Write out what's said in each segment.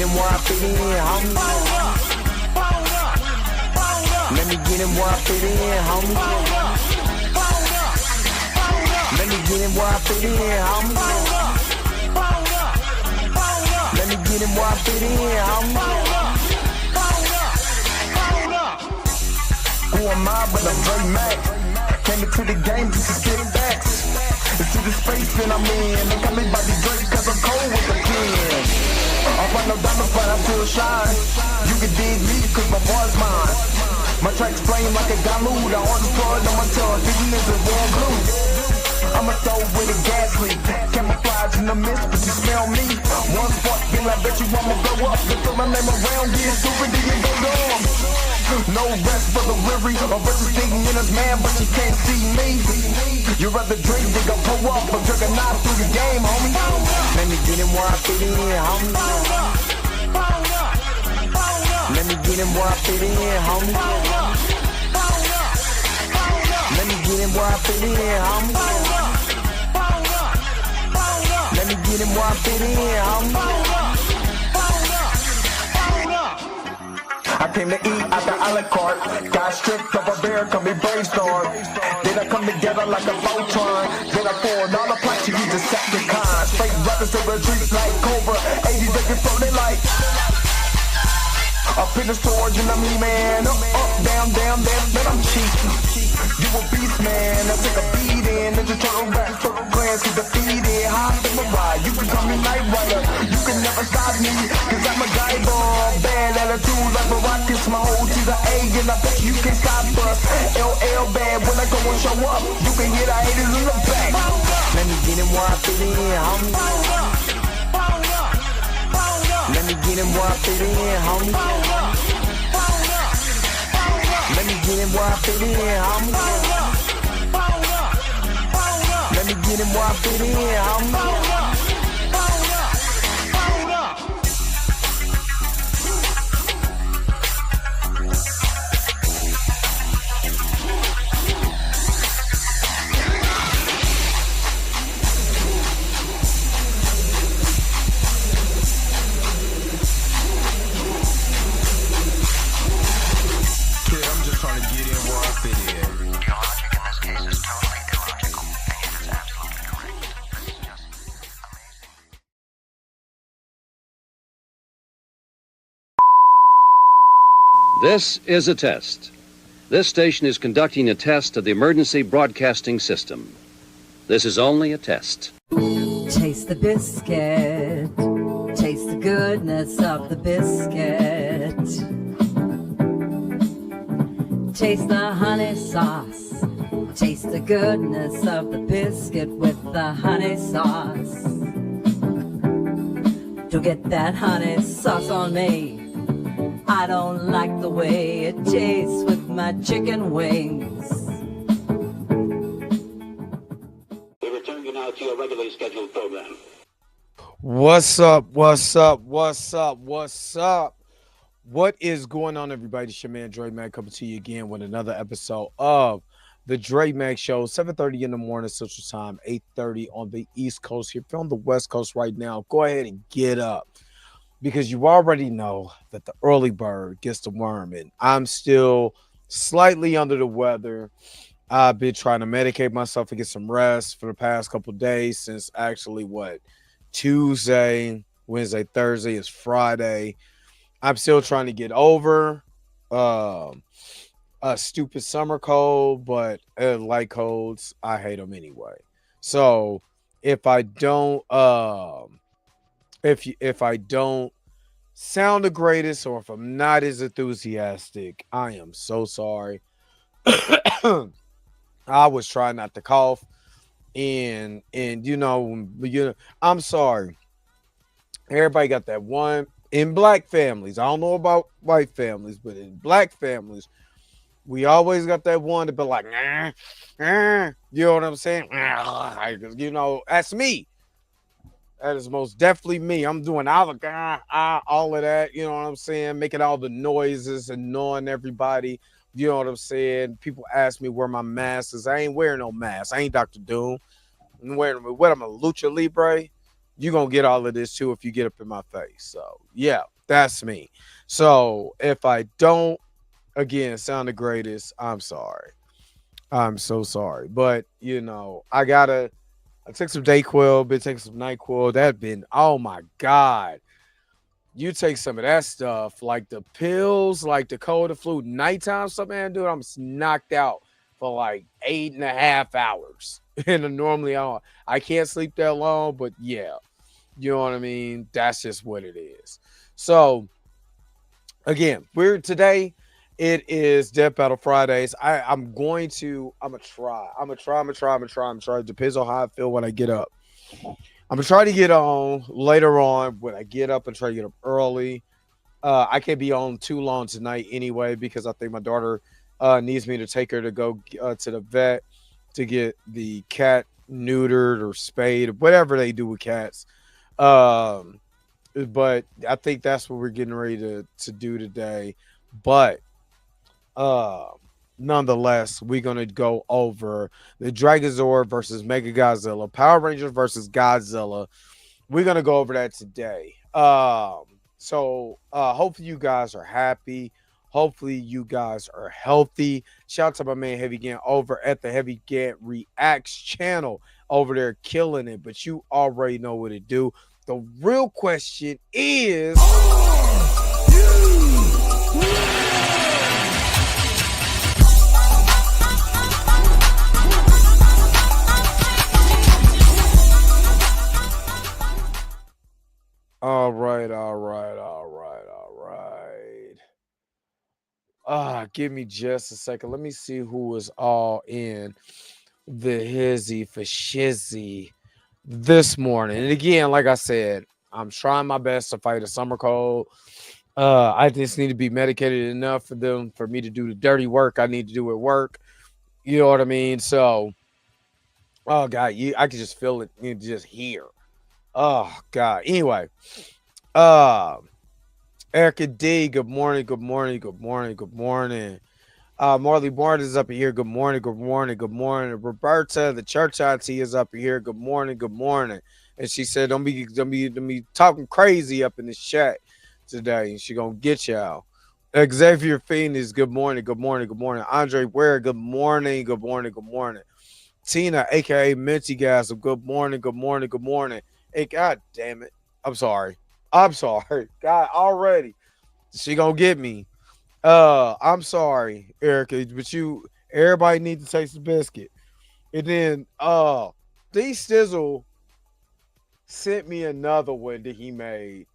in where I fit in, homie. Let me get in where I fit in, homie. Let me get in where I fit in, homie. Let me get in where I fit in, homie. Who am I but I'm Dre Mac? Came into the game just to spit facts. Into the space that I'm in. They call me Bobby Drake cause I'm cold with the pen. I find no diamonds but I still shine. You can dig me cause my boy's mine. My tracks flame like a dilute. I want to flood on my tongue. Thinking it's a warm glue. I'ma throw with a gas leak. Camouflage in the mist, but you smell me. One spark, then I bet you I'ma blow up. Just throw my name around, get stupid, then you go dumb. No rest for the weary. A versus thinking in his man, but you can't see me. You rather drink than go pull up, but drink a knife through the game, homie. Let me get in where I fit in, homie. Let me get in where I fit in, homie. Let me get in where I fit in, homie. Let me get in where I fit in, homie. I came to eat at the a la carte. Got stripped of a bear, call me brainstorm. Then I come together like a Voltron. Then I poured all the plaques, you use a Decepticon. Straight rappers to the streets like Cobra. 80s they can float it like up in the storage and I'm E-man. Up, down, down, then I'm cheap. You a beast, man. I take a beating. Ninja Turtle rap, Turtle clans get defeated. Hop in my ride, you can call me Night Rider. You can never stop me, cause I'm a guy ball. Bad attitude like a rocket, my whole to the A, and I bet you can stop us. LL bad when I go and show up. You can hear the haters in the back. Let me get in where I fit in, homie. Let me get in where I fit in, homie. Let me get in where I fit in, homie. Let me get in where I fit in, homie. This is a test. This station is conducting a test of the emergency broadcasting system. This is only a test. Taste the biscuit. Taste the goodness of the biscuit. Taste the honey sauce. Taste the goodness of the biscuit with the honey sauce. Don't get that honey sauce on me. I don't like the way it tastes with my chicken wings. We return you now to your regularly scheduled program. What's up? What's up? What's up? What's up? What is going on, everybody? It's your man Dre Mac coming to you again with another episode of the Dre Mac Show. 7:30 in the morning Central Time, 8:30 on the East Coast. If you're on the West Coast right now, go ahead and get up, because you already know that the early bird gets the worm, and I'm still slightly under the weather. I've been trying to medicate myself and get some rest for the past couple of days since actually Tuesday, Wednesday, Thursday is Friday. I'm still trying to get over a stupid summer cold, but like colds, I hate them anyway. So if I don't if I don't sound the greatest, or if I'm not as enthusiastic, I am so sorry. I was trying not to cough, and I'm sorry. Everybody got that one in black families. I don't know about white families, but in black families, we always got that one to be like, you know what I'm saying? That's me. That is most definitely me. I'm doing all of that, you know what I'm saying? Making all the noises, annoying everybody. You know what I'm saying? People ask me where my mask is. I ain't wearing no mask. I ain't Dr. Doom. I'm wearing what? I'm a Lucha Libre. You're going to get all of this too if you get up in my face. So, yeah. That's me. So if I don't, again, sound the greatest, I'm sorry. I'm so sorry. But I took some Dayquil, been taking some NyQuil. That been, oh my God. You take some of that stuff, like the pills, like the cold, the flu, nighttime stuff, man, dude, I'm knocked out for like 8.5 hours. And normally I can't sleep that long, but yeah, you know what I mean? That's just what it is. So again, we're today. It is Death Battle Fridays. I'm gonna try. It depends on how I feel when I get up. I'm gonna try to get on later on when I get up and try to get up early. I can't be on too long tonight anyway because I think my daughter needs me to take her to go to the vet to get the cat neutered or spayed or whatever they do with cats. Um, but I think that's what we're getting ready to do today. But uh, nonetheless, we're gonna go over the Dragonzord versus MechaGodzilla, Power Rangers versus Godzilla. We're gonna go over that today. So hopefully you guys are happy. Hopefully you guys are healthy. Shout out to my man Heavy Gant over at the Heavy Gant Reacts channel over there killing it. But you already know what to do. The real question is all right. Give me just a second. Let me see who is all in the hizzy for shizzy this morning. And again, like I said, I'm trying my best to fight a summer cold. I just need to be medicated enough for me to do the dirty work I need to do at work. You know what I mean? So, oh God, I can just feel it, just here. Oh God. Anyway, uh, Erica D, good morning, good morning, good morning, good morning. Marley Barnes is up here. Good morning, good morning, good morning. Roberta, the church auntie, is up here. Good morning, good morning. And she said, don't be talking crazy up in this chat today. And she gonna get y'all. Xavier Phoenix, good morning, good morning, good morning. Andre Ware, good morning, good morning, good morning. Tina, aka Minty Gas, good morning, good morning, good morning. Hey, God damn it. I'm sorry. I'm sorry. God, already. She gonna get me. I'm sorry, Erica, but everybody needs to taste the biscuit. And then D Stizzle sent me another one that he made.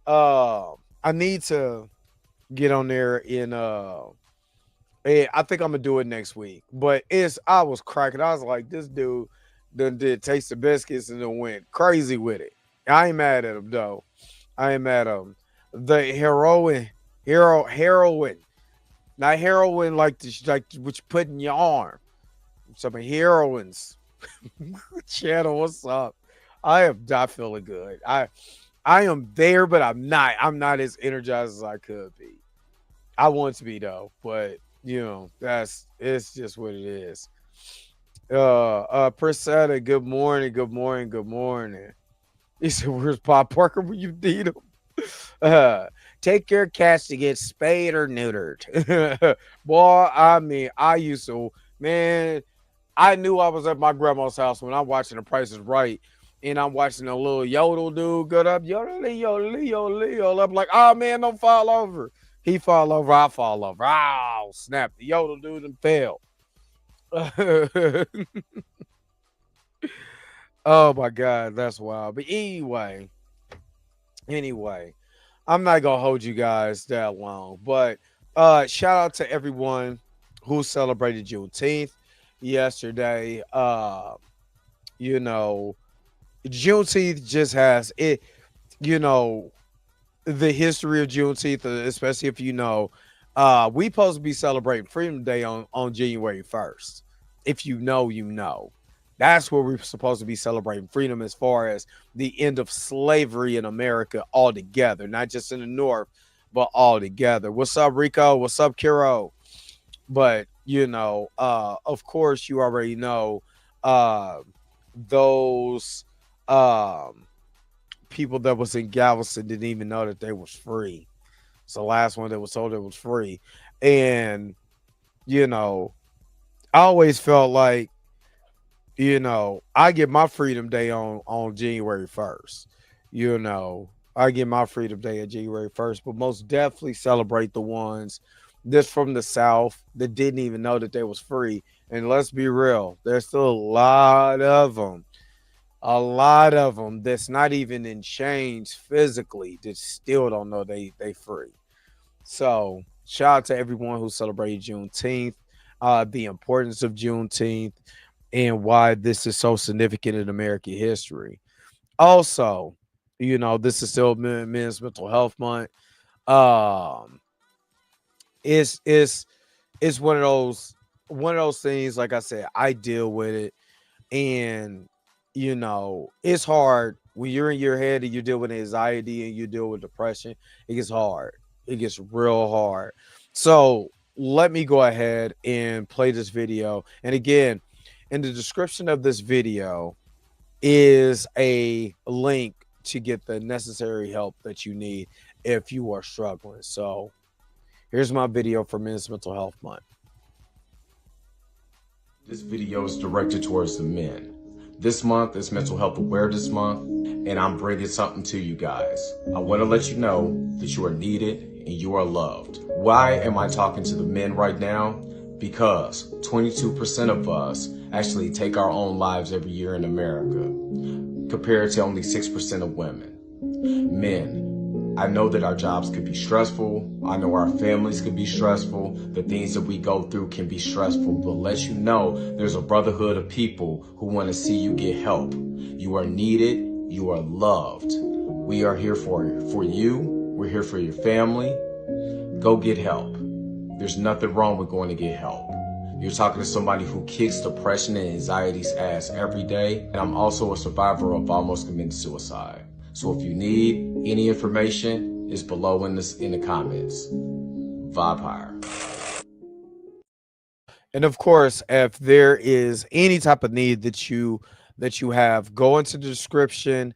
I need to get on there I think I'm gonna do it next week. But I was cracking. I was like, this dude done did taste the biscuits and then went crazy with it. I ain't mad at him though. I ain't mad at him. The heroin. Not heroin like what you put in your arm. Some heroines. Channel, what's up? I am not feeling good. I am there, but I'm not. I'm not as energized as I could be. I want to be though, but it's just what it is. Priscilla, good morning, good morning, good morning. He said, "Where's Bob Parker when you need him?" Take your cats to get spayed or neutered. Boy, I mean, I used to, man, I knew I was at my grandma's house when I'm watching The Price is Right. And I'm watching a little yodel dude go up, yodel, yodel, yodel, yodel. I'm like, oh man, don't fall over. He fall over, I fall over. Oh, snap. The yodel dude and fell. Oh my God, that's wild. But anyway, I'm not gonna hold you guys that long. But shout out to everyone who celebrated Juneteenth yesterday. You know, Juneteenth just has it, you know, the history of Juneteenth, especially if we supposed to be celebrating Freedom Day on January 1st. If you know, you know. That's where we're supposed to be celebrating freedom as far as the end of slavery in America altogether, not just in the North, but all together. What's up, Rico? What's up, Kiro? But, of course, you already know those people that was in Galveston didn't even know that they was free. It's the last one that was told it was free. And, you know, I always felt like, I get my Freedom Day on January 1st. I get my Freedom Day on January 1st, but most definitely celebrate the ones that's from the South that didn't even know that they was free. And let's be real, there's still a lot of them that's not even in chains physically that still don't know they free. So shout out to everyone who celebrated Juneteenth, the importance of Juneteenth, and why this is so significant in American history. Also, this is still Men's Mental Health Month. Um, it's it's one of those things. Like I said, I deal with it, and it's hard when you're in your head and you deal with anxiety and you deal with depression. It gets hard. It gets real hard. So let me go ahead and play this video. And again, in the description of this video is a link to get the necessary help that you need if you are struggling. So here's my video for Men's Mental Health Month. This video is directed towards the men. This month is Mental Health Awareness Month, and I'm bringing something to you guys. I want to let you know that you are needed and you are loved. Why am I talking to the men right now? Because 22% of us actually take our own lives every year in America, compared to only 6% of women. Men, I know that our jobs could be stressful. I know our families could be stressful. The things that we go through can be stressful. But let you know, there's a brotherhood of people who want to see you get help. You are needed. You are loved. We are here for you. We're here for your family. Go get help. There's nothing wrong with going to get help. You're talking to somebody who kicks depression and anxiety's ass every day. And I'm also a survivor of almost committing suicide. So if you need any information, it's below in the comments. Vibe higher. And of course, if there is any type of need that you have, go into the description,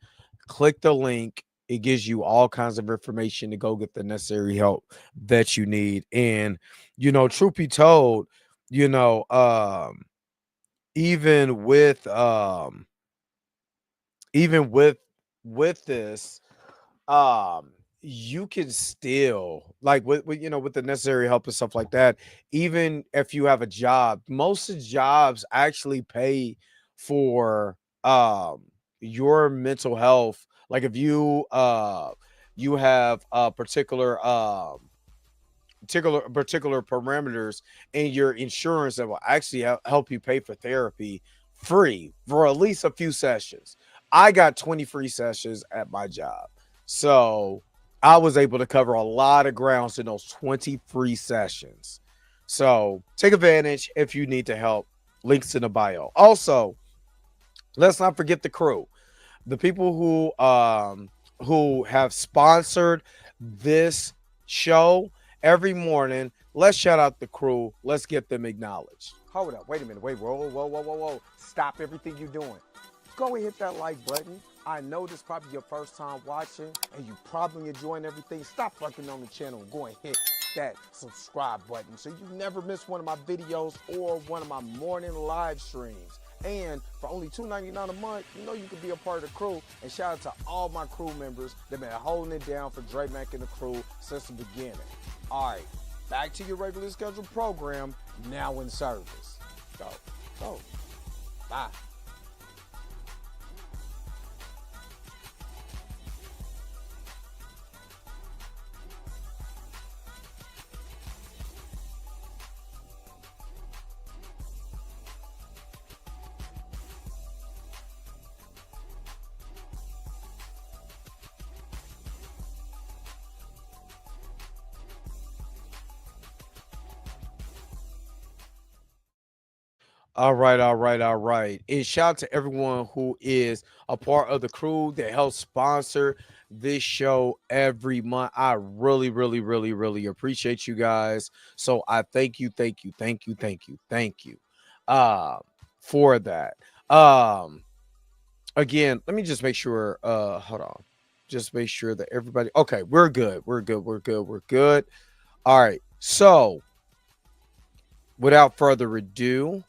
click the link. It gives you all kinds of information to go get the necessary help that you need. And truth be told, even with this, you can still, like, with the necessary help and stuff like that. Even if you have a job, most of the jobs actually pay for your mental health. Like if you have a particular parameters in your insurance that will actually help you pay for therapy free for at least a few sessions. I got 20 free sessions at my job. So I was able to cover a lot of grounds in those 20 free sessions. So take advantage if you need to help. Links in the bio. Also, let's not forget the crew. The people who have sponsored this show every morning. Let's shout out the crew. Let's get them acknowledged. Hold up. Wait a minute. Wait. Whoa. Stop everything you're doing. Go and hit that like button. I know this is probably your first time watching and you probably enjoying everything. Stop fucking on the channel and go and hit that subscribe button so you never miss one of my videos or one of my morning live streams. And for only $2.99 a month, you can be a part of the crew. And shout out to all my crew members that been holding it down for Dre Mac and the crew since the beginning. All right, back to your regularly scheduled program, now in service. Go. Bye. All right. And shout out to everyone who is a part of the crew that helps sponsor this show every month. I really, really, really, really appreciate you guys. So I thank you uh, for that. Again, let me just make sure. Hold on. just make sure that everybody. Okay, we're good. We're good. We're good. We're good. All right. So, without further ado,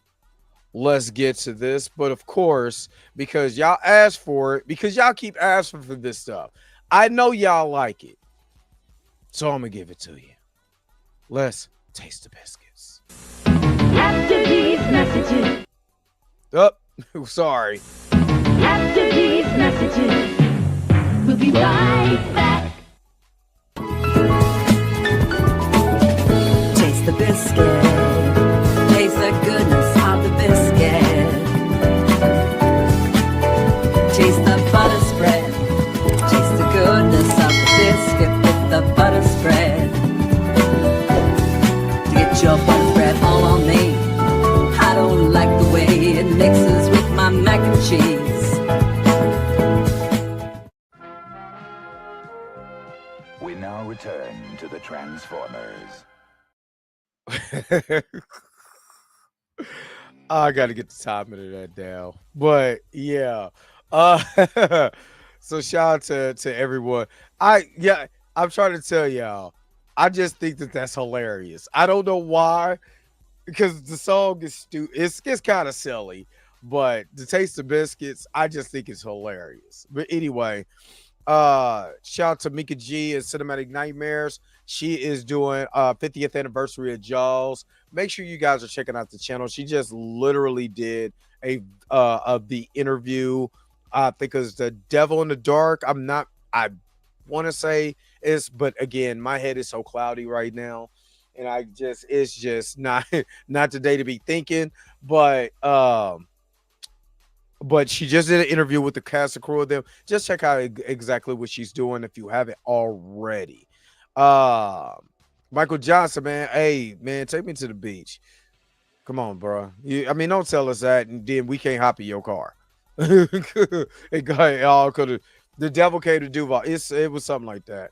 let's get to this. But of course, because y'all asked for it, because y'all keep asking for this stuff, I know y'all like it. So I'm gonna give it to you. Let's taste the biscuits. After these messages. Oh, sorry. After these messages. We'll be right back. Taste the biscuit. Taste the goodness of the biscuit. Taste the butter spread. Taste the goodness of the biscuit with the butter spread. Get your butter spread all on me. I don't like the way it mixes with my mac and cheese. We now return to the Transformers. I got to get the timing of that down. But yeah. So shout out to everyone. I'm trying to tell y'all. I just think that that's hilarious. I don't know why, because the song is it's kind of silly, but the Taste of Biscuits, I just think it's hilarious. But anyway, shout out to Mika G and Cinematic Nightmares. She is doing 50th anniversary of Jaws. Make sure you guys are checking out the channel. She just literally did a of the interview. I think it was The Devil in the Dark. I want to say is, but again, my head is so cloudy right now, and it's just not the day to be thinking. But she just did an interview with the cast and crew of them. Just check out exactly what she's doing if you haven't already. Michael Johnson, man. Hey, man, take me to the beach. Come on, bro. Don't tell us that, and then we can't hop in your car. It all could have. The devil came to Duval. It was something like that.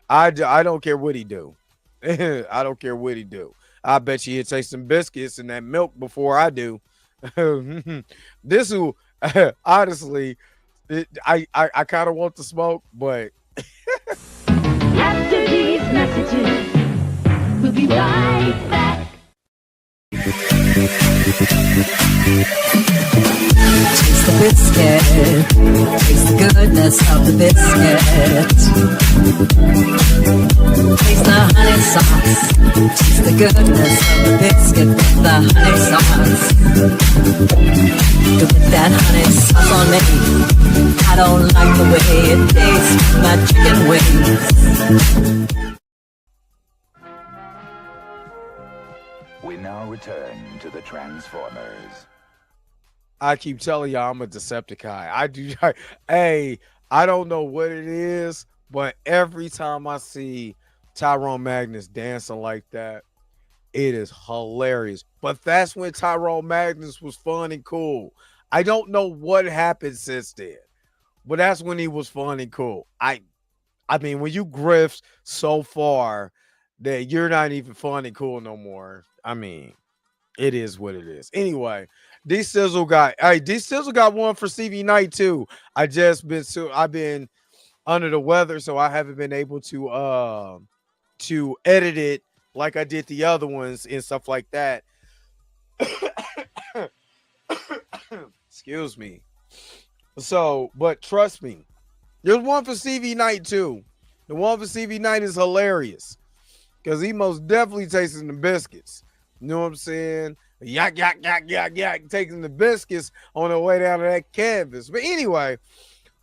I don't care what he do. I don't care what he do. I bet you he'll take some biscuits and that milk before I do. This will honestly, I kind of want to smoke, but After these messages. We'll be right back. Taste the biscuit. Taste the goodness of the biscuit. Taste the honey sauce. Taste the goodness of the biscuit with the honey sauce. To put that honey sauce on me. I don't like the way it tastes with my chicken wings. We now return to the Transformers. I keep telling y'all I'm a Decepticon. I don't know what it is, but every time I see Tyrone Magnus dancing like that, it is hilarious. But that's when Tyrone Magnus was fun and cool. I don't know what happened since then, but that's when he was fun and cool. I mean, when you grift so far that you're not even fun and cool no more, I mean, it is what it is. Anyway, D Sizzle got one for CV Knight too. I've been under the weather, so I haven't been able to edit it like I did the other ones and stuff like that. Excuse me. So, but trust me, there's one for CV Knight too. The one for CV Knight is hilarious because he most definitely tasting the biscuits. You know what I'm saying? Yak, yak, yak, yak, yak, taking the biscuits on the way down to that canvas. But anyway,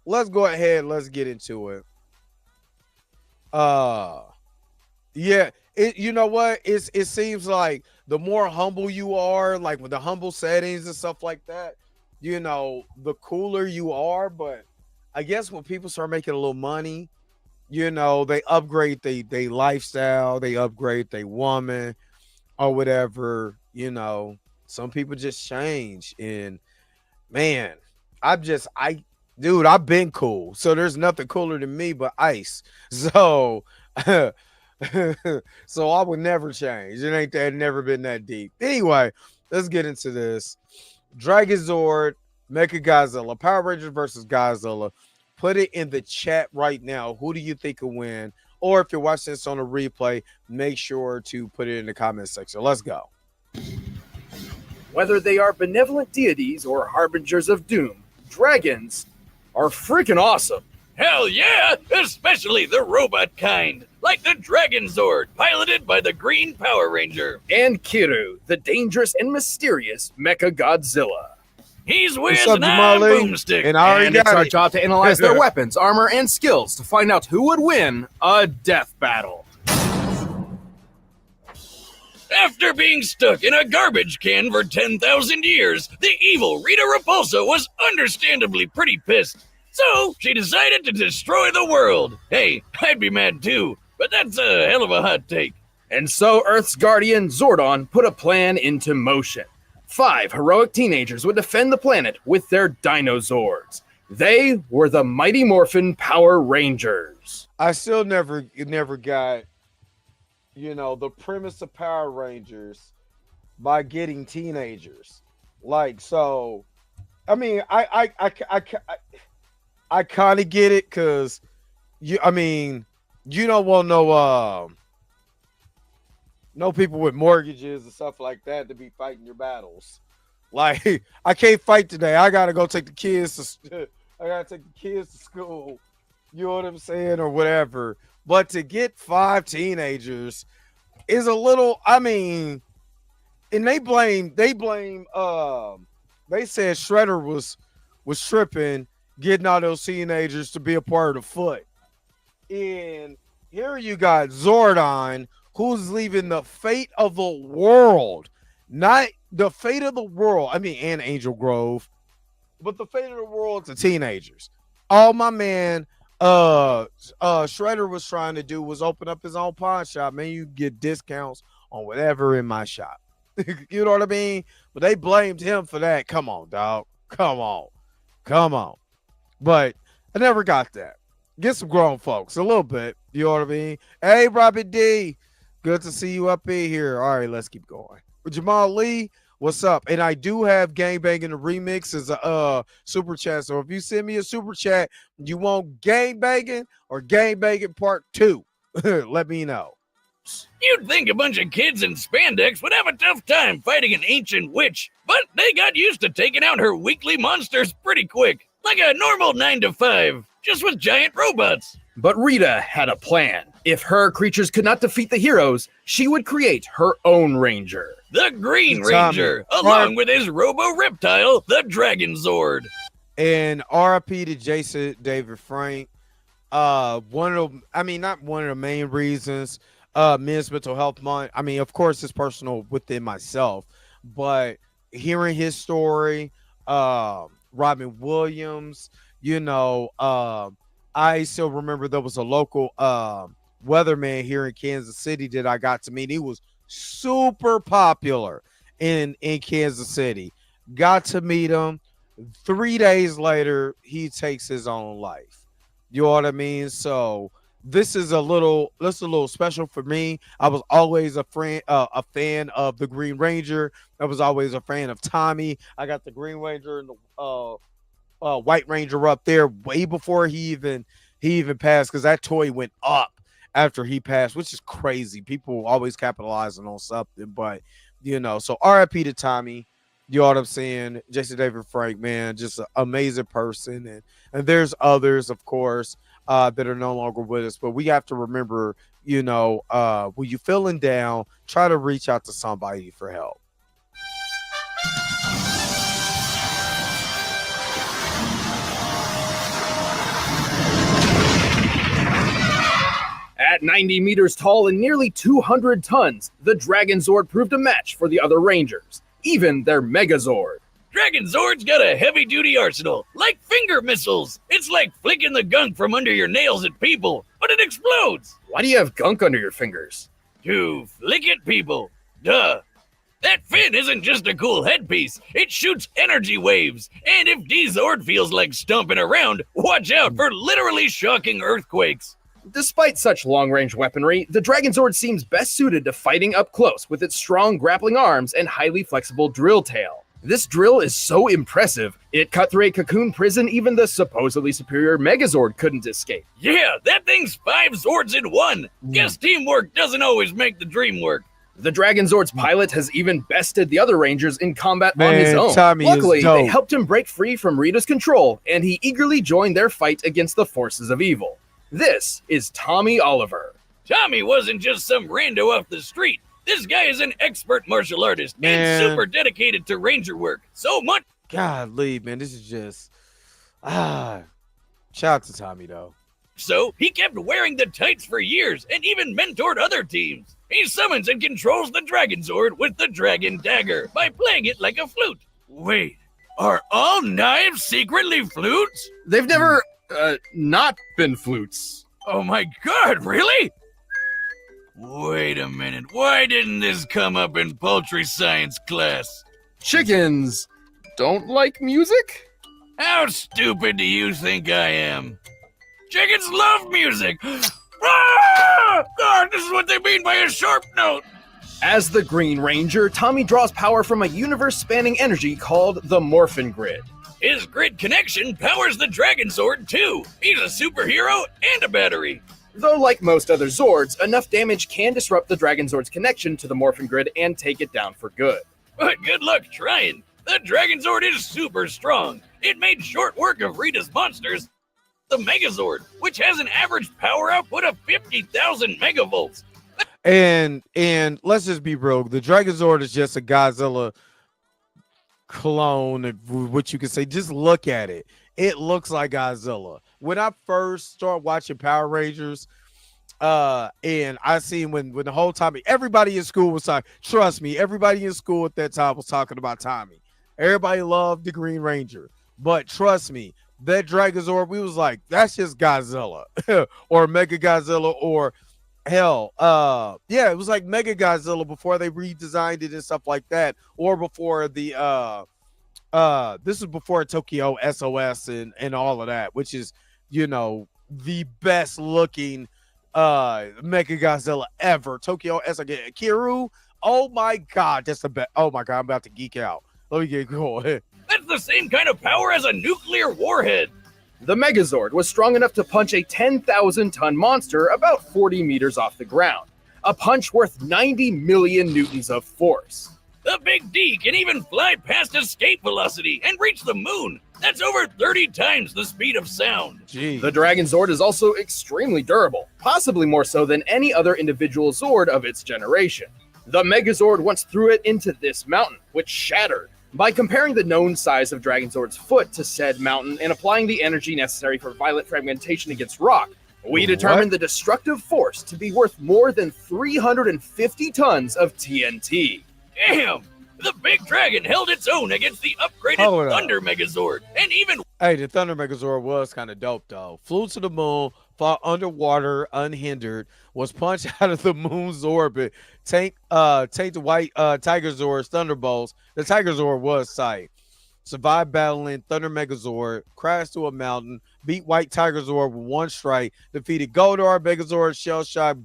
let's go ahead. Let's get into it. Yeah, you know what? It seems like the more humble you are, like with the humble settings and stuff like that, you know, the cooler you are. But I guess when people start making a little money, you know, they upgrade they lifestyle, they upgrade their woman or whatever, you know. Some people just change. And man, I've been cool. So there's nothing cooler than me but ice. So so I would never change. It ain't that never been that deep. Anyway, let's get into this. Dragonzord, MechaGodzilla, Power Rangers versus Godzilla, Put it in the chat right now. Who do you think will win? Or if you're watching this on a replay, make sure to put it in the comment section. Let's go. Whether they are benevolent deities or harbingers of doom, dragons are freaking awesome. Hell yeah, especially the robot kind, like the Dragonzord, piloted by the Green Power Ranger. And Kiru, the dangerous and mysterious MechaGodzilla. He's Wiz What's up, and I'm Jamali? Boomstick. And I already And it's got our it. job to analyze their weapons, armor, and skills to find out who would win a death battle. After being stuck in a garbage can for 10,000 years, the evil Rita Repulsa was understandably pretty pissed. So she decided to destroy the world. Hey, I'd be mad too, but that's a hell of a hot take. And so Earth's guardian, Zordon, put a plan into motion. 5 heroic teenagers would defend the planet with their Dinozords. They were the Mighty Morphin Power Rangers. I still never got, the premise of Power Rangers by getting teenagers. Like, so, I mean, I kind of get it because you don't want no people with mortgages and stuff like that to be fighting your battles. Like, I can't fight today. I gotta go take the kids to school. You know what I'm saying, or whatever. But to get 5 teenagers is a little. I mean, and they said Shredder was tripping, getting all those teenagers to be a part of the Foot. And here you got Zordon, who's leaving the fate of the world, not the fate of the world. I mean, and Angel Grove, but the fate of the world to teenagers. All my man, Shredder was trying to do was open up his own pawn shop. Man, you get discounts on whatever in my shop. You know what I mean? But they blamed him for that. Come on, dog. Come on. But I never got that. Get some grown folks a little bit. You know what I mean? Hey, Robbie D. Good to see you up in here. All right, let's keep going. Jamal Lee, what's up? And I do have Gangbanging the Remix as a super chat. So if you send me a super chat, you want Gangbanging or Gangbanging Part 2, let me know. You'd think a bunch of kids in spandex would have a tough time fighting an ancient witch, but they got used to taking out her weekly monsters pretty quick, like a normal 9 to 5, just with giant robots. But Rita had a plan. If her creatures could not defeat the heroes, she would create her own ranger. The Green Ranger, along with his robo-reptile, the Dragonzord. And RIP to Jason David Frank. Not one of the main reasons. Men's Mental Health Month. I mean, of course, it's personal within myself, but hearing his story, Robin Williams, I still remember there was a local weatherman here in Kansas City that I got to meet. He was super popular in Kansas City. Got to meet him. 3 days later, he takes his own life. You know what I mean? So this is a little special for me. I was always a fan of the Green Ranger. I was always a fan of Tommy. I got the Green Ranger and the White Ranger up there way before he even passed, because that toy went up after he passed, which is crazy. People always capitalizing on something, but so RIP to Tommy. You know what I'm saying? Jason David Frank, man, just an amazing person. And there's others, of course, that are no longer with us, but we have to remember, when you're feeling down, try to reach out to somebody for help. At 90 meters tall and nearly 200 tons, the Dragonzord proved a match for the other Rangers, even their Megazord. Dragonzord's got a heavy-duty arsenal, like finger missiles. It's like flicking the gunk from under your nails at people, but it explodes. Why do you have gunk under your fingers? To flick at people. Duh. That fin isn't just a cool headpiece. It shoots energy waves. And if D-Zord feels like stomping around, watch out for literally shocking earthquakes. Despite such long-range weaponry, the Dragonzord seems best suited to fighting up close with its strong grappling arms and highly flexible drill tail. This drill is so impressive, it cut through a cocoon prison even the supposedly superior Megazord couldn't escape. Yeah, that thing's 5 Zords in one. Guess teamwork doesn't always make the dream work. The Dragonzord's pilot has even bested the other Rangers in combat on Man, his own. Tommy Luckily, is dope. they helped him break free from Rita's control, and he eagerly joined their fight against the forces of evil. This is Tommy Oliver. Tommy wasn't just some rando off the street. This guy is an expert martial artist Man. and super dedicated to ranger work. So much. Golly, man, this is just shout out to Tommy though. So he kept wearing the tights for years and even mentored other teams. He summons and controls the Dragonzord with the Dragon Dagger by playing it like a flute. Wait, are all knives secretly flutes? They've never, not been flutes. Oh my god, really? Wait a minute, why didn't this come up in poultry science class? Chickens don't like music? How stupid do you think I am? Chickens love music! Ah! God, this is what they mean by a sharp note! As the Green Ranger, Tommy draws power from a universe-spanning energy called the Morphin Grid. His grid connection powers the Dragonzord, too. He's a superhero and a battery. Though like most other Zords, enough damage can disrupt the Dragonzord's connection to the Morphin Grid and take it down for good. But good luck trying. The Dragonzord is super strong. It made short work of Rita's monsters. The Megazord, which has an average power output of 50,000 megavolts. And let's just be real. The Dragonzord is just a Godzilla clone, what you can say. Just look at it. It looks like Godzilla. When I first started watching Power Rangers, and I seen when the whole time everybody in school was like, trust me, everybody in school at that time was talking about Tommy. Everybody loved the Green Ranger, but trust me, that Dragonzord, we was like, that's just Godzilla or MechaGodzilla or hell, yeah, it was like MechaGodzilla before they redesigned it and stuff like that, or before the this is before Tokyo SOS and all of that, which is, you know, the best looking MechaGodzilla ever. Tokyo SOS, Kiru, oh my god, that's the best. Oh my god, I'm about to geek out. Let me get going. That's the same kind of power as a nuclear warhead. The Megazord was strong enough to punch a 10,000-ton monster about 40 meters off the ground, a punch worth 90 million newtons of force. The Big D can even fly past escape velocity and reach the moon. That's over 30 times the speed of sound. Jeez. The Dragonzord is also extremely durable, possibly more so than any other individual Zord of its generation. The Megazord once threw it into this mountain, which shattered. By comparing the known size of Dragonzord's foot to said mountain and applying the energy necessary for violent fragmentation against rock, we determined the destructive force to be worth more than 350 tons of TNT. Damn! The Big Dragon held its own against the upgraded Thunder Megazord, and even... Hey, the Thunder Megazord was kind of dope, though. Flew to the moon, fought underwater unhindered, was punched out of the moon's orbit, tanked the white Tigerzord's Thunderbolts. The Tigerzord was sight. Survived battling Thunder Megazord, crashed to a mountain, beat White Tigerzord with one strike, defeated Goldar Megazord, Shell Shock,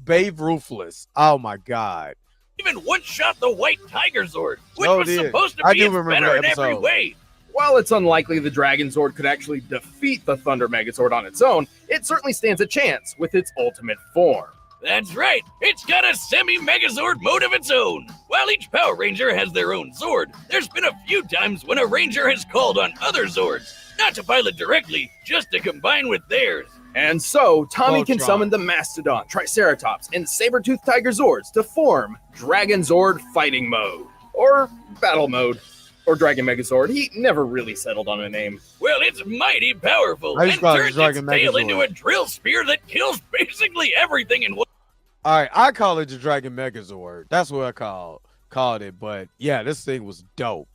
Babe Ruthless. Oh my god. Even one-shot the White Tigerzord, which was supposed to be better in every way. While it's unlikely the Dragonzord could actually defeat the Thunder Megazord on its own, it certainly stands a chance with its ultimate form. That's right, it's got a semi-Megazord mode of its own. While each Power Ranger has their own Zord, there's been a few times when a Ranger has called on other Zords, not to pilot directly, just to combine with theirs. And so, Tommy can Voltron. summon the Mastodon, Triceratops, and Saber-Tooth Tiger Zords to form Dragonzord Fighting Mode, or Battle Mode, or Dragon Megazord. He never really settled on a name. Well, it's mighty powerful, I and just call it turns its Dragon tail Megazord. into a drill spear that kills basically everything in one All right, I call it the Dragon Megazord. That's what I called it. But yeah, this thing was dope.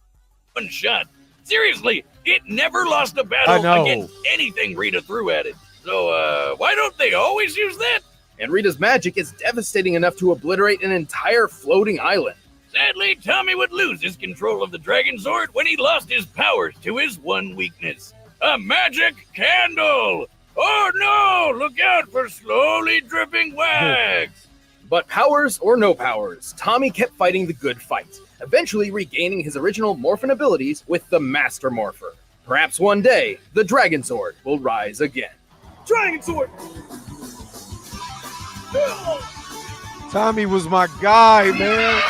shot. Seriously, it never lost a I battle know. against anything Rita threw at it. So, why don't they always use that? And Rita's magic is devastating enough to obliterate an entire floating island. Sadly, Tommy would lose his control of the Dragonzord when he lost his powers to his one weakness. A magic candle! Oh no! Look out for slowly dripping wax! But powers or no powers, Tommy kept fighting the good fight, eventually regaining his original morphin abilities with the Master Morpher. Perhaps one day, the Dragonzord will rise again. Dragonzord! Tommy was my guy, man.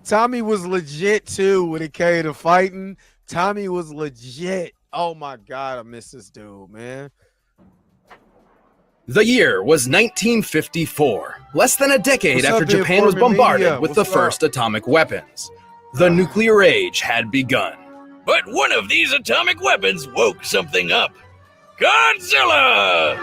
Tommy was legit too when it came to fighting. Tommy was legit. Oh my God, I miss this dude, man. The year was 1954, less than a decade What's after up, Japan was Informant bombarded Media? with the What's first atomic weapons. The nuclear age had begun. But one of these atomic weapons woke something up. Godzilla!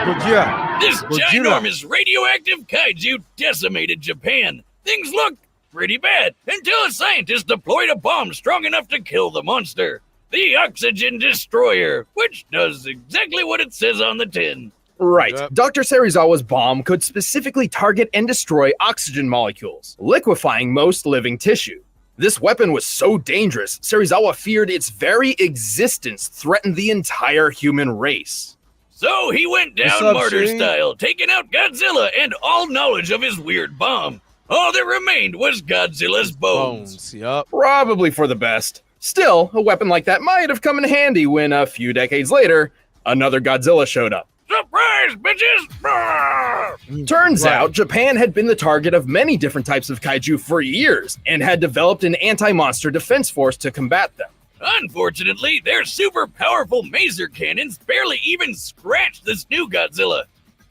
Godzilla. This Godzilla. ginormous radioactive kaiju decimated Japan. Things looked pretty bad until a scientist deployed a bomb strong enough to kill the monster. The Oxygen Destroyer, which does exactly what it says on the tin. Right. Yep. Dr. Serizawa's bomb could specifically target and destroy oxygen molecules, liquefying most living tissue. This weapon was so dangerous, Serizawa feared its very existence threatened the entire human race. So he went What's down up, martyr Shane? style, taking out Godzilla and all knowledge of his weird bomb. All that remained was Godzilla's bones. Yup. Probably for the best. Still, a weapon like that might have come in handy when, a few decades later, another Godzilla showed up. Surprise, bitches! Brrr! Turns Right. out, Japan had been the target of many different types of kaiju for years, and had developed an anti-monster defense force to combat them. Unfortunately, their super powerful maser cannons barely even scratched this new Godzilla.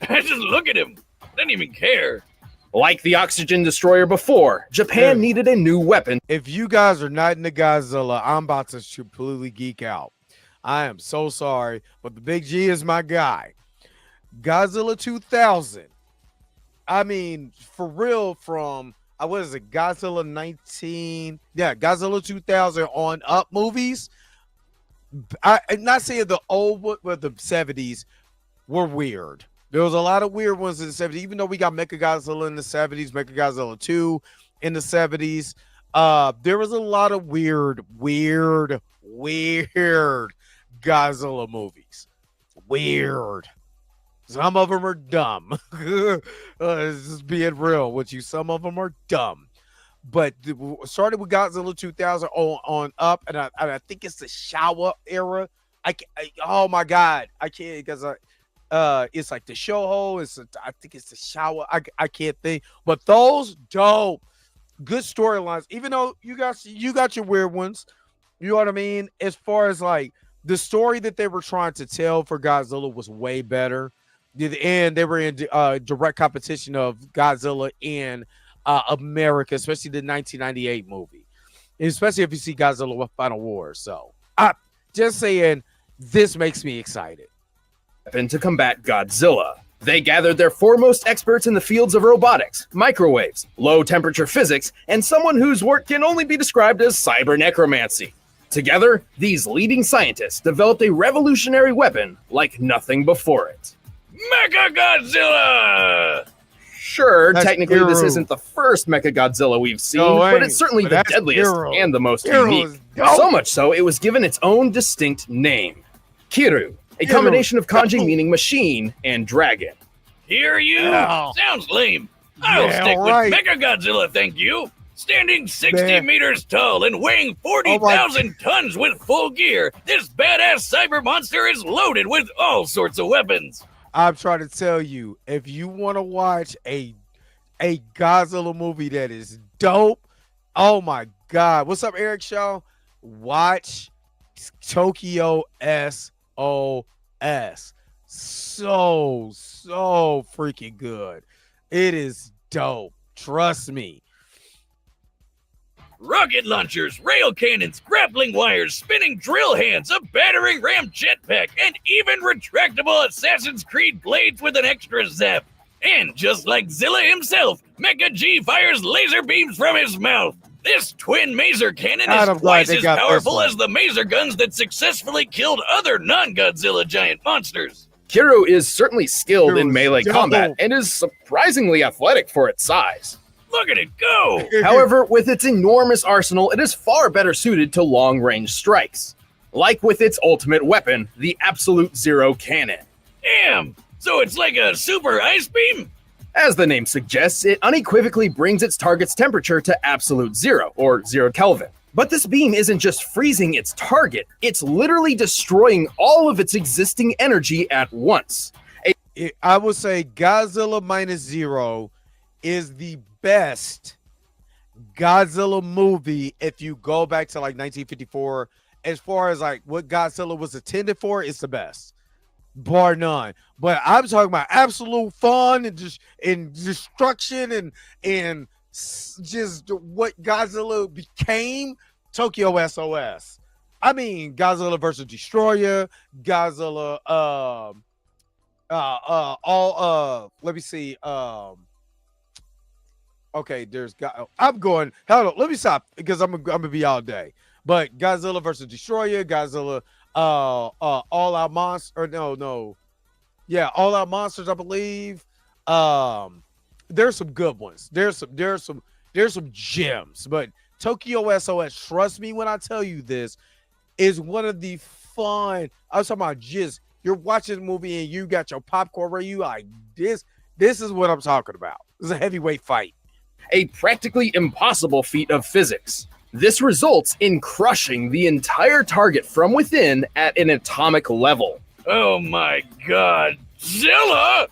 Just look at him. Didn't even care. Like the Oxygen Destroyer before, Japan Yeah. needed a new weapon. If you guys are not into Godzilla, I'm about to completely geek out. I am so sorry, but the Big G is my guy. Godzilla 2000. I mean, for real, from what is it, Godzilla 19? Yeah, Godzilla 2000 on up movies. I'm not saying the old one, but the 70s were weird. There was a lot of weird ones in the 70s, even though we got MechaGodzilla in the 70s, MechaGodzilla 2 in the 70s. There was a lot of weird Godzilla movies. Weird. Some of them are dumb. Just being real with you. Some of them are dumb. But started with Godzilla 2000 on up, and I think it's the Showa era. Oh my God, I can't because it's like the Shoho. I think it's the Showa. I can't think, but those dope, good storylines. Even though you got your weird ones, you know what I mean. As far as like the story that they were trying to tell for Godzilla was way better. And they were in direct competition of Godzilla in America, especially the 1998 movie, especially if you see Godzilla Final War. So I'm just saying, this makes me excited. To combat Godzilla. They gathered their foremost experts in the fields of robotics, microwaves, low temperature physics, and someone whose work can only be described as cyber necromancy. Together, these leading scientists developed a revolutionary weapon like nothing before it. MechaGodzilla! Sure, That's technically this Hero. isn't the first MechaGodzilla we've seen, No, but ain't. it's certainly But the that's deadliest Hero. and the most Hero unique. is dope. So much so, it was given its own distinct name. Kiru, a Kiru. combination of kanji Dope. meaning machine and dragon. Hear you? Yeah. Sounds lame. I'll Yeah, stick right. with MechaGodzilla, thank you. Standing 60 Man. meters tall and weighing 40,000 tons with full gear, this badass cyber monster is loaded with all sorts of weapons. I'm trying to tell you, if you want to watch a Godzilla movie that is dope, oh my God. What's up, Eric Shaw? Watch Tokyo SOS. So freaking good. It is dope. Trust me. Rocket launchers, rail cannons, grappling wires, spinning drill hands, a battering ram jetpack, and even retractable Assassin's Creed blades with an extra zap. And just like Zilla himself, Mecha G fires laser beams from his mouth. This twin maser cannon God, I'm is glad twice they as got this powerful one. as the maser guns that successfully killed other non-Godzilla giant monsters. Kiru is certainly skilled Kiru in is melee dope. combat and is surprisingly athletic for its size. Look at it go! However, with its enormous arsenal, it is far better suited to long-range strikes. Like with its ultimate weapon, the Absolute Zero Cannon. Damn! So it's like a super ice beam? As the name suggests, it unequivocally brings its target's temperature to absolute zero, or 0 Kelvin. But this beam isn't just freezing its target, it's literally destroying all of its existing energy at once. I would say Godzilla Minus Zero is the best Godzilla movie if you go back to like 1954. As far as like what Godzilla was intended for, it's the best, bar none. But I'm talking about absolute fun and just destruction and just what Godzilla became. Tokyo SOS. I mean, Godzilla versus Destroyer, Godzilla. Let me see. Okay, I'm going. Hold on, let me stop because I'm gonna be all day. But Godzilla versus Destroyer, Godzilla, All Out Monster, All Out Monsters, I believe. There's some good ones. There's some gems. But Tokyo SOS, trust me when I tell you this, is one of the fun. I was talking about just you're watching the movie and you got your popcorn ready. You like this. This is what I'm talking about. This is a heavyweight fight. A practically impossible feat of physics. This results in crushing the entire target from within at an atomic level. Oh my god, Zilla!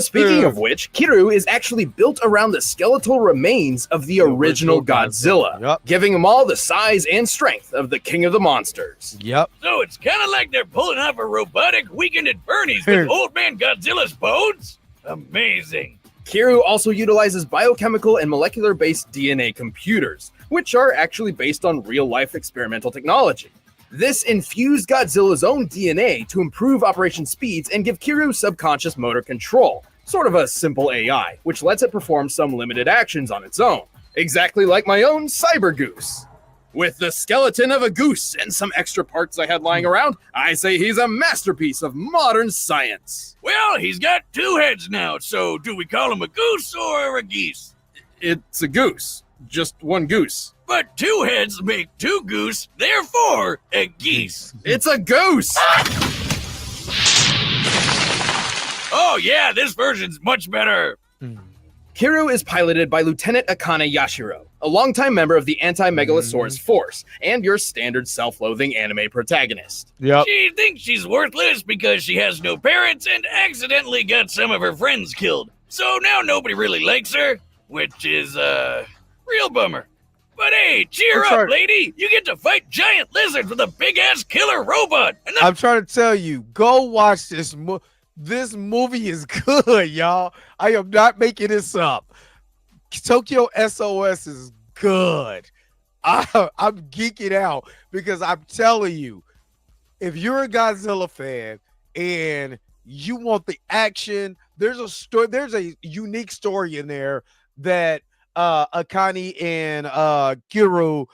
Speaking of which, Kiryu is actually built around the skeletal remains of the original Godzilla, Yep. giving him all the size and strength of the king of the monsters. Yep. So it's kind of like they're pulling off a robotic Weekend at Bernie's with Old Man Godzilla's bones? Amazing. Kiryu also utilizes biochemical and molecular-based DNA computers, which are actually based on real-life experimental technology. This infused Godzilla's own DNA to improve operation speeds and give Kiryu subconscious motor control, sort of a simple AI, which lets it perform some limited actions on its own, exactly like my own Cyber Goose. With the skeleton of a goose and some extra parts I had lying around, I say he's a masterpiece of modern science. Well, he's got 2 heads now, so do we call him a goose or a geese? It's a goose. Just one goose. But 2 heads make 2 goose, therefore a geese. It's a goose! Oh yeah, this version's much better. Kiryu is piloted by Lieutenant Akane Yashiro, a longtime member of the Anti-Megalosaurus Force, and your standard self-loathing anime protagonist. Yep. She thinks she's worthless because she has no parents and accidentally got some of her friends killed. So now nobody really likes her, which is a real bummer. But hey, cheer up, lady! You get to fight giant lizards with a big-ass killer robot! I'm trying to tell you, go watch this movie. This movie is good, y'all. I am not making this up. Tokyo SOS is good. I'm geeking out because I'm telling you, if you're a Godzilla fan and you want the action, there's a story. There's a unique story in there that Akane and Kiryu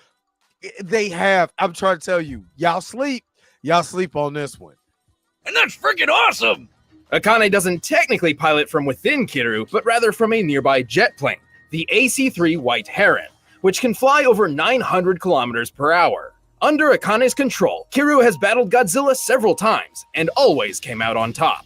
they have. I'm trying to tell you, y'all sleep on this one, and that's freaking awesome. Akane doesn't technically pilot from within Kiryu, but rather from a nearby jet plane, the AC-3 White Heron, which can fly over 900 kilometers per hour. Under Akane's control, Kiryu has battled Godzilla several times and always came out on top.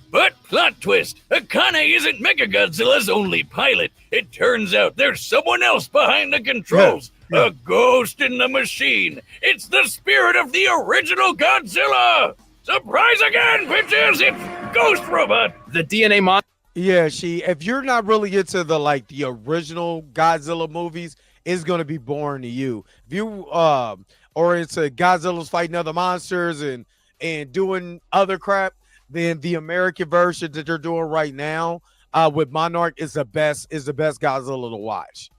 But plot twist, Akane isn't MechaGodzilla's only pilot. It turns out there's someone else behind the controls. A ghost in the machine. It's the spirit of the original Godzilla. Surprise again, bitches! It's Ghost Robot! The DNA mod. Yeah, if you're not really into the original Godzilla movies, it's gonna be boring to you. If you or it's Godzilla's fighting other monsters and doing other crap, then the American version that they're doing right now with Monarch is the best Godzilla to watch.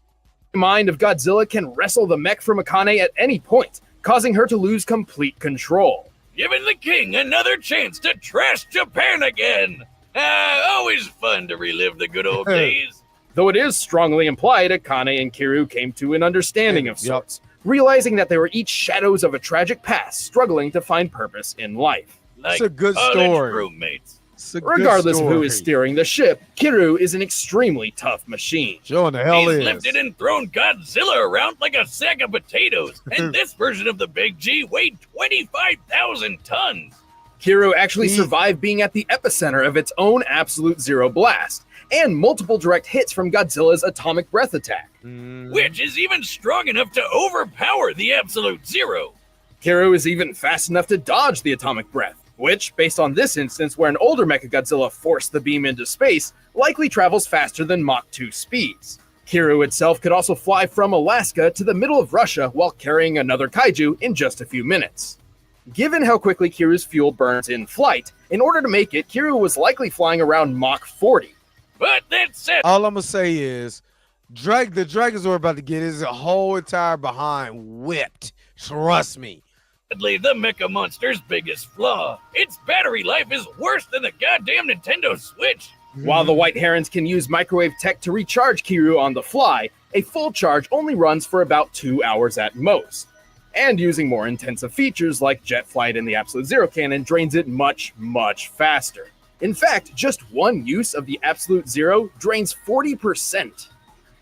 Mind of Godzilla can wrestle the mech from Akane at any point, causing her to lose complete control. Giving the king another chance to trash Japan again. Always fun to relive the good old days. Though it is strongly implied Akane and Kiryu came to an understanding of sorts, realizing that they were each shadows of a tragic past struggling to find purpose in life. It's a good story. Roommates. Regardless of who is steering the ship, Kiryu is an extremely tough machine. Sure the hell He's is. lifted and thrown Godzilla around like a sack of potatoes, and this version of the Big G weighed 25,000 tons. Kiryu actually survived being at the epicenter of its own absolute zero blast, and multiple direct hits from Godzilla's atomic breath attack. Which is even strong enough to overpower the Absolute Zero. Kiryu is even fast enough to dodge the atomic breath, which, based on this instance where an older MechaGodzilla forced the beam into space, likely travels faster than Mach 2 speeds. Kiryu itself could also fly from Alaska to the middle of Russia while carrying another kaiju in just a few minutes. Given how quickly Kiryu's fuel burns in flight, in order to make it, Kiryu was likely flying around Mach 40. But that's it. All I'm gonna say is, the Dragonzord about to get his whole entire behind whipped. Trust me. The Mecha Monster's biggest flaw. Its battery life is worse than the goddamn Nintendo Switch. While the White Herons can use microwave tech to recharge Kiryu on the fly, a full charge only runs for about 2 hours at most. And using more intensive features like jet flight and the Absolute Zero cannon drains it much, much faster. In fact, just one use of the Absolute Zero drains 40%.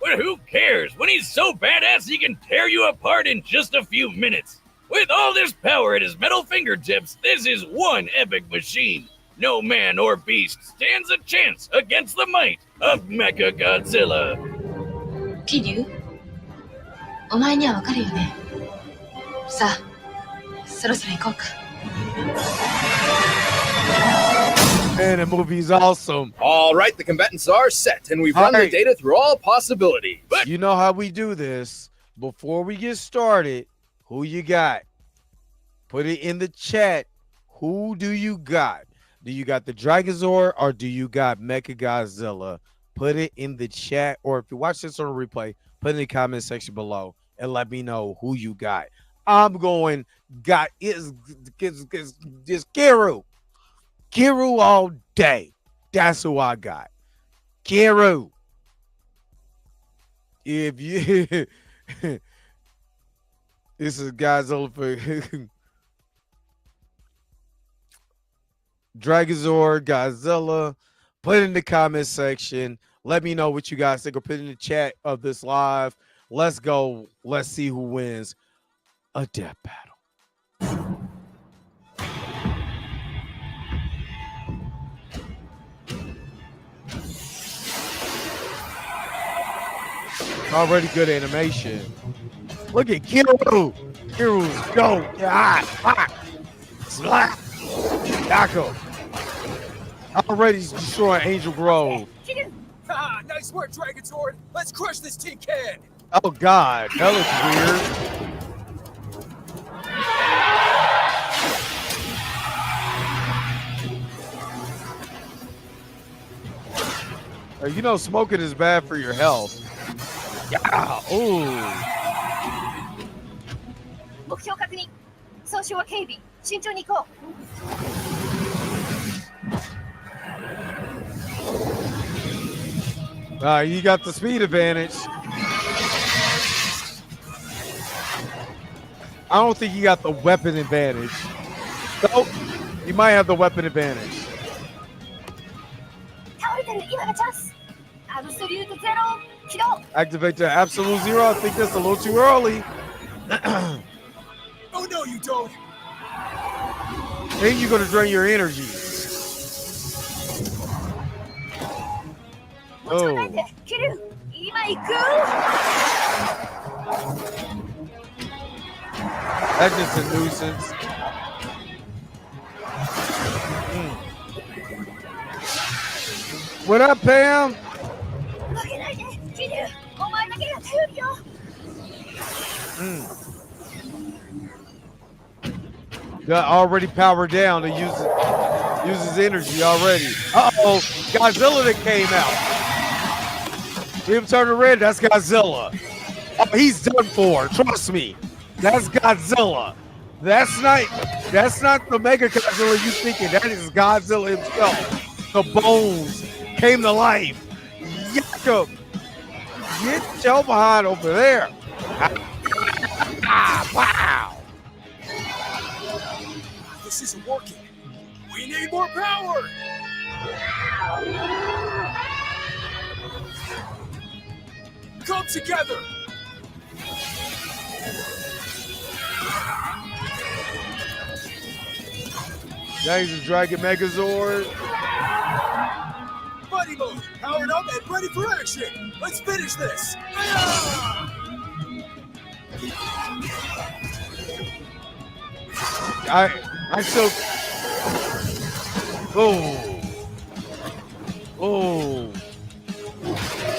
But who cares when he's so badass he can tear you apart in just a few minutes? With all this power at his metal fingertips, this is one epic machine. No man or beast stands a chance against the might of MechaGodzilla. Kiryu, お前にはわかるよね。さあ、そろそろ行こうか。 Man, the movie's awesome. All right, the combatants are set, and we've run the data through all possibilities. But you know how we do this. Before we get started, who you got? Put it in the chat. Who do you got? Do you got the Dragonzord or do you got MechaGodzilla? Put it in the chat, or if you watch this on a replay, put it in the comment section below and let me know who you got. I'm going got is Kiryu. Kiryu all day. That's who I got. Kiryu. If you this is Godzilla for Dragonzord, Godzilla. Put it in the comment section. Let me know what you guys think, or put it in the chat of this live. Let's go. Let's see who wins a death battle. Already good animation. Look at Kiryu. Kiryu's go. Slap. Yako. Already destroying Angel Grove. Ah, nice work, Dragonzord. Let's crush this tin can. Oh God, that looks weird. You know, smoking is bad for your health. Yeah. Ooh. 目標確認。総称は警備。慎重に行こう。You got the speed advantage. I don't think you got the weapon advantage. Nope. You might have the weapon advantage. 倒れてる。今がチャンス。アブソリュートゼロ起動。 Activate the absolute zero. I think that's a little too early. Oh no, you don't. Then you're gonna drain your energy. Oh. That's just a nuisance. What up, Pam? Got already powered down to uses energy already. Uh-oh, Godzilla that came out. See him turning red? That's Godzilla. Oh, he's done for. Trust me. That's Godzilla. That's not the MechaGodzilla you thinking. That is Godzilla himself. The bones came to life. Jacob, get your behind over there. Wow. This isn't working. We need more power. Come together. Now he's a Dragon Megazord. Buddy mode Powered up and ready for action. Let's finish this. I still. Oh.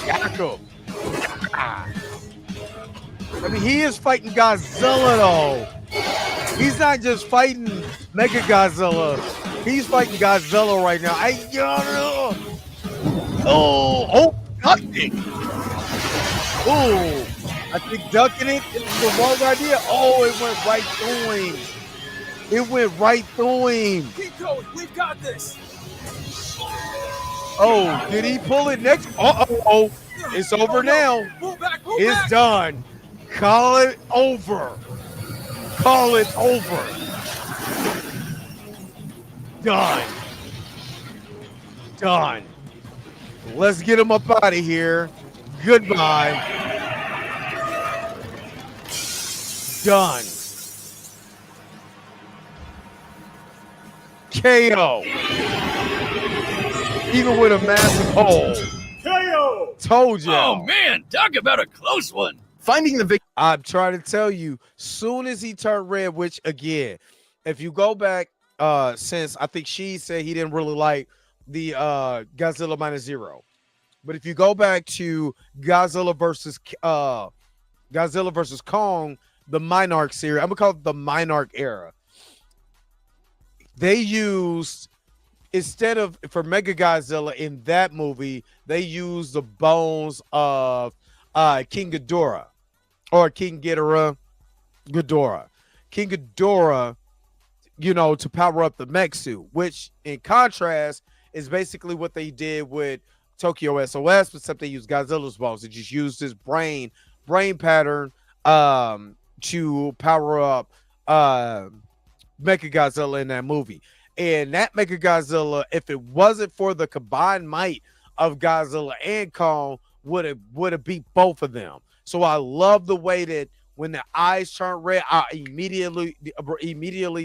Got him. I mean, he is fighting Godzilla, though. He's not just fighting MechaGodzilla. He's fighting Godzilla right now. Ducking. Oh, I think ducking it is the wrong idea. Oh, it went right through him. It went right through him. Keep going. We've got this. Oh, did he pull it next? Uh-oh. It's over now. Pull back. It's done. Call it over. Call it over. Done. Let's get him up out of here. Goodbye. Done. KO. Even with a massive hole. KO. Told you. Oh man, talk about a close one. Finding the victim. I'm trying to tell you, soon as he turned red, which again, if you go back, since I think she said he didn't really like the Godzilla minus zero. But if you go back to Godzilla versus Kong, the Minarch series, I'm gonna call it the Minarch era. They used, instead of, for MechaGodzilla in that movie, they used the bones of King Ghidorah or King Ghidorah, King Ghidorah, to power up the mech suit, which in contrast is basically what they did with Tokyo SOS, except they used Godzilla's bones. They just used his brain pattern to power up MechaGodzilla in that movie. And that MechaGodzilla, if it wasn't for the combined might of Godzilla and Kong, would have beat both of them. So I love the way that when the eyes turned red, I immediately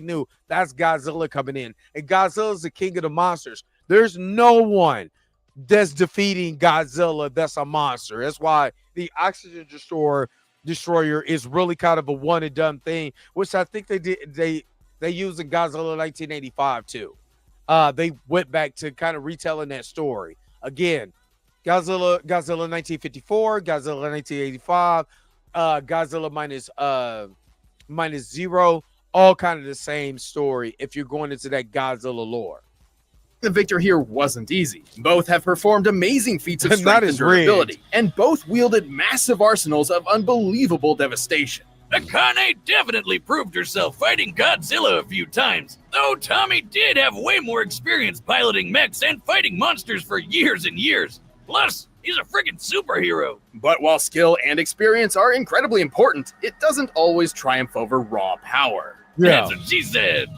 knew that's Godzilla coming in. And Godzilla's the king of the monsters. There's no one that's defeating Godzilla that's a monster. That's why the Oxygen Destroyer is really kind of a one and done thing, which I think they used in Godzilla 1985 too. They went back to kind of retelling that story again. Godzilla 1954, Godzilla 1985, Godzilla minus zero, all kind of the same story if you're going into that Godzilla lore. The victor here wasn't easy. Both have performed amazing feats of strength and durability, and both wielded massive arsenals of unbelievable devastation. Akane definitely proved herself fighting Godzilla a few times, though Tommy did have way more experience piloting mechs and fighting monsters for years and years. Plus, he's a friggin' superhero. But while skill and experience are incredibly important, it doesn't always triumph over raw power. Yeah. That's what she said.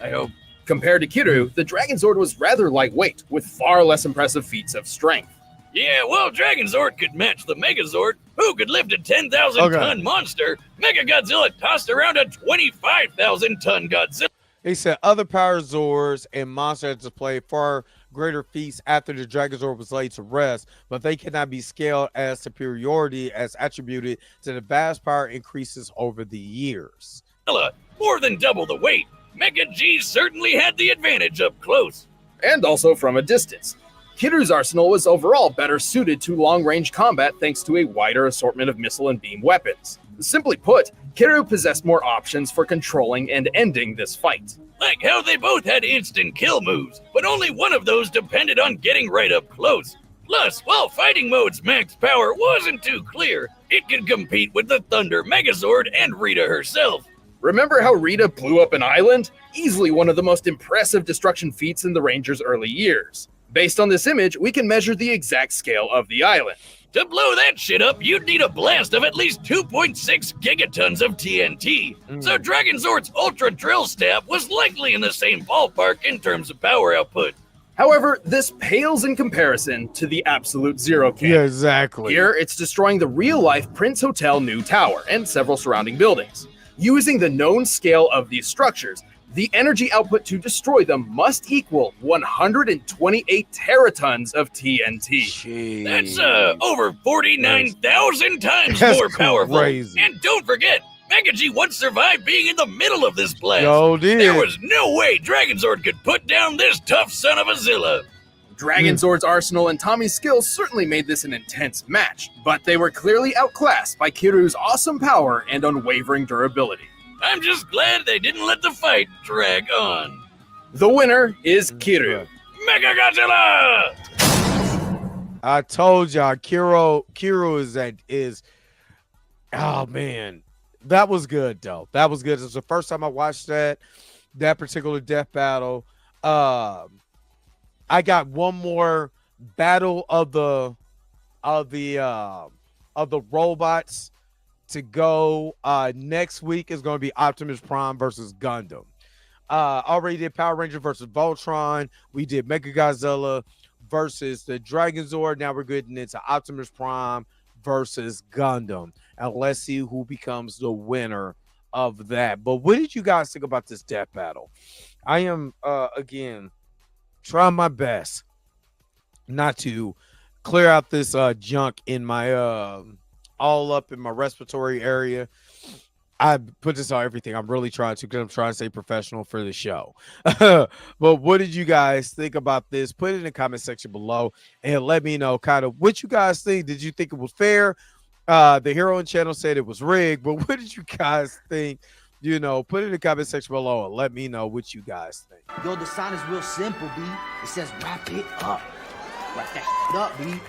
I hope. Compared to Kiryu, the Dragonzord was rather lightweight, with far less impressive feats of strength. Yeah, well, Dragonzord could match the Megazord, who could lift a 10,000-ton monster. MechaGodzilla tossed around a 25,000-ton Godzilla. They said other power Zords and monsters displayed far greater feats after the Dragonzord was laid to rest, but they cannot be scaled as superiority as attributed to the vast power increases over the years. More than double the weight. Mecha G certainly had the advantage up close. And also from a distance. Kiryu's arsenal was overall better suited to long-range combat thanks to a wider assortment of missile and beam weapons. Simply put, Kiryu possessed more options for controlling and ending this fight. Like how they both had instant kill moves, but only one of those depended on getting right up close. Plus, while fighting mode's max power wasn't too clear, it could compete with the Thunder Megazord and Rita herself. Remember how Rita blew up an island? Easily one of the most impressive destruction feats in the Ranger's early years. Based on this image, we can measure the exact scale of the island. To blow that shit up, you'd need a blast of at least 2.6 gigatons of TNT. So Dragonzord's Ultra Drill Stab was likely in the same ballpark in terms of power output. However, this pales in comparison to the Absolute Zero cannon. Yeah, exactly. Here, it's destroying the real-life Prince Hotel New Tower and several surrounding buildings. Using the known scale of these structures, The energy output to destroy them must equal 128 teratons of TNT. Jeez. That's over 49,000 times That's more powerful. crazy. And don't forget, MechaG once survived being in the middle of this blast. Yo, did. There was no way Dragonzord could put down this tough son of a Zilla. Dragonzord's arsenal and Tommy's skills certainly made this an intense match, but they were clearly outclassed by Kiryu's awesome power and unwavering durability. I'm just glad they didn't let the fight drag on. The winner is Kiryu. MechaGodzilla! I told y'all, Kiryu is. Oh man, that was good though. That was good. It was the first time I watched that particular death battle. I got one more battle of the robots to go. Next week is going to be Optimus Prime versus Gundam. Already did Power Ranger versus Voltron. We did MechaGodzilla versus the Dragonzord. Now we're getting into Optimus Prime versus Gundam. And let's see who becomes the winner of that. But what did you guys think about this death battle? I am, again, trying my best not to clear out this junk in my all up in my respiratory area. I put this on everything. I'm really trying to, because I'm trying to stay professional for the show. But what did you guys think about this? Put it in the comment section below and let me know kind of what you guys think. Did you think it was fair? The Hero and Channel said it was rigged, but what did you guys think? You know, put it in the comment section below and let me know what you guys think. Yo, the sign is real simple, B. It says wrap it up. Wrap that shit up, B.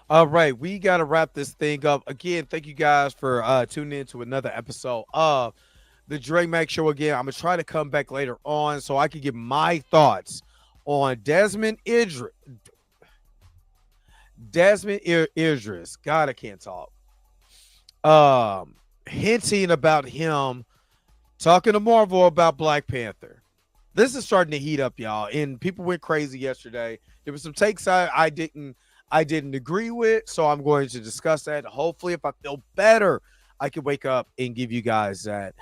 All right, we got to wrap this thing up. Again, thank you guys for tuning in to another episode of the Dre Mac Show. Again, I'm going to try to come back later on so I can give my thoughts on Desmond Idris. God, I can't talk. Hinting about him talking to Marvel about Black Panther. This is starting to heat up, y'all, and people went crazy yesterday. There were some takes I didn't agree with, so I'm going to discuss that. Hopefully, if I feel better, I can wake up and give you guys that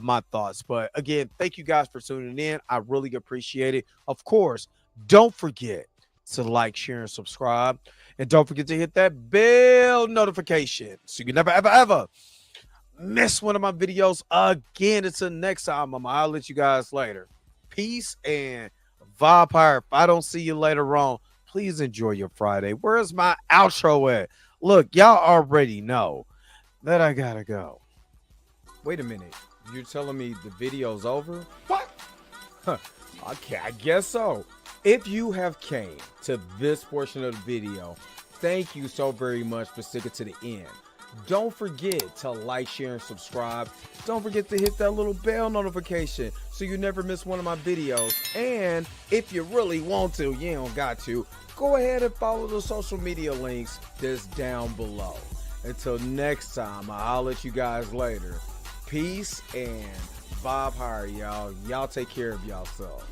my thoughts. But again, thank you guys for tuning in. I really appreciate it. Of course, don't forget to like, share, and subscribe. And don't forget to hit that bell notification so you can never, ever, ever miss one of my videos again. Until next time, I'll let you guys later. Peace and Vampire. If I don't see you later on, please enjoy your Friday. Where's my outro at? Look, y'all already know that I gotta go. Wait a minute. You're telling me the video's over? What? Huh. Okay, I guess so. If you have came to this portion of the video, thank you so very much for sticking to the end. Don't forget to like, share, and subscribe. Don't forget to hit that little bell notification so you never miss one of my videos. And if you really want to, you don't got to, go ahead and follow the social media links that's down below. Until next time, I'll let you guys later. Peace and vibe higher, y'all. Y'all take care of yourself.